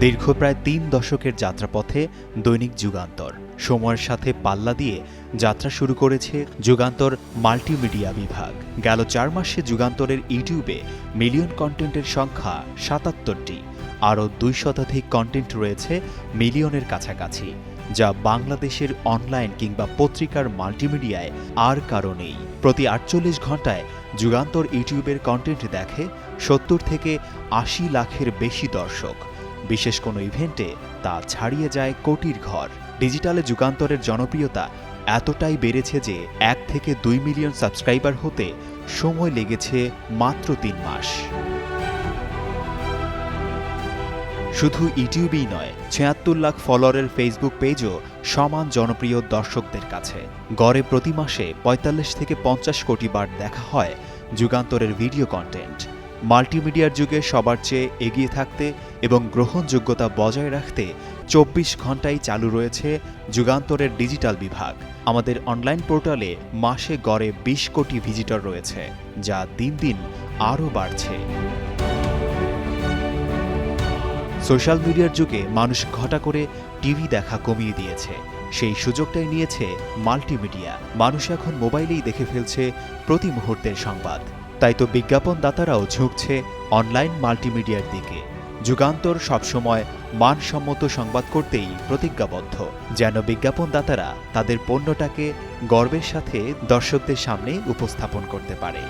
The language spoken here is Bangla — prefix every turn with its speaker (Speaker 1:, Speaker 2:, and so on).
Speaker 1: দীর্ঘ প্রায় ৩ দশকের যাত্রাপথে দৈনিক যুগান্তর সময়ের সাথে পাল্লা দিয়ে যাত্রা শুরু করেছে যুগান্তর মাল্টিমিডিয়া বিভাগ। গেল ৪ মাসে যুগান্তরের ইউটিউবে মিলিয়ন কন্টেন্টের সংখ্যা ৭৭টি, আরও ২ শতাধিক কন্টেন্ট রয়েছে মিলিয়নের কাছাকাছি, যা বাংলাদেশের অনলাইন কিংবা পত্রিকার মাল্টিমিডিয়ায় আর কারো নেই। প্রতি ৪৮ ঘণ্টায় যুগান্তর ইউটিউবের কন্টেন্ট দেখে ৭০ থেকে ৮০ লাখের বেশি দর্শক। বিশেষ কোনো ইভেন্টে তা ছাড়িয়ে যায় কোটির ঘর। ডিজিটালে যুগান্তরের জনপ্রিয়তা এতটাই বেড়েছে যে ১ থেকে ২ মিলিয়ন সাবস্ক্রাইবার হতে সময় লেগেছে মাত্র ৩ মাস। শুধু ইউটিউবেই নয়, ৭৬ লাখ ফলোয়ারের ফেসবুক পেজও সমান জনপ্রিয় দর্শকদের কাছে। গড়ে প্রতি মাসে ৪৫ থেকে ৫০ কোটি বার দেখা হয় যুগান্তরের ভিডিও কন্টেন্ট। মাল্টিমিডিয়ার যুগে সবার চেয়ে এগিয়ে থাকতে এবং গ্রহণযোগ্যতা বজায় রাখতে ২৪ ঘণ্টাই চালু রয়েছে যুগান্তরের ডিজিটাল বিভাগ। আমাদের অনলাইন পোর্টালে মাসে গড়ে ২০ কোটি ভিজিটর রয়েছে, যা দিন দিন আরও বাড়ছে। সোশ্যাল মিডিয়ার যুগে মানুষ ঘটা করে টিভি দেখা কমিয়ে দিয়েছে, সেই সুযোগটাই নিয়েছে মাল্টিমিডিয়া। মানুষ এখন মোবাইলেই দেখে ফেলছে প্রতি মুহূর্তের সংবাদ। তাই তো বিজ্ঞাপনদাতারাও ঝুঁকছে অনলাইন মাল্টিমিডিয়ার দিকে। যুগান্তর সবসময় মানসম্মত সংবাদ করতেই প্রতিজ্ঞাবদ্ধ, যেন বিজ্ঞাপনদাতারা তাদের পণ্যটাকে গর্বের সাথে দর্শকদের সামনে উপস্থাপন করতে পারে।